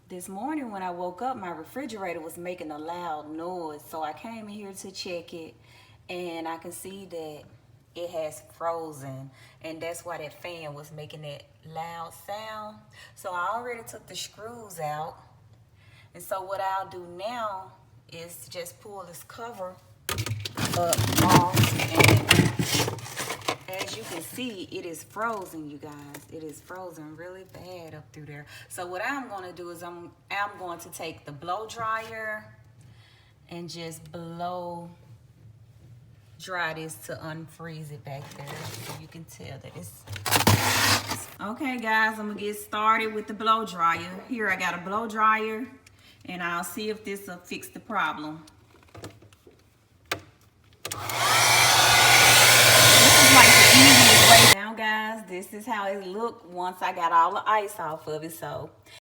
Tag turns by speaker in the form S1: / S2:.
S1: this morning when I woke up, my refrigerator was making a loud noise. So I came in here to check it, and I can see that it has frozen, and that's why that fan was making that loud sound. So I already took the screws out, and so what I'll do now is just pull this cover up off, and as you can see, it is frozen, you guys. It is frozen really bad up through there. So what I'm going to do is I'm going to take the blow dryer and just blow dry this to unfreeze it back there, so you can tell that it's okay. Guys, I'm gonna get started with the blow dryer. Here I got a blow dryer, and I'll see if this will fix the problem. This is like the easiest way. Now guys, this is how it looked once I got all the ice off of it. So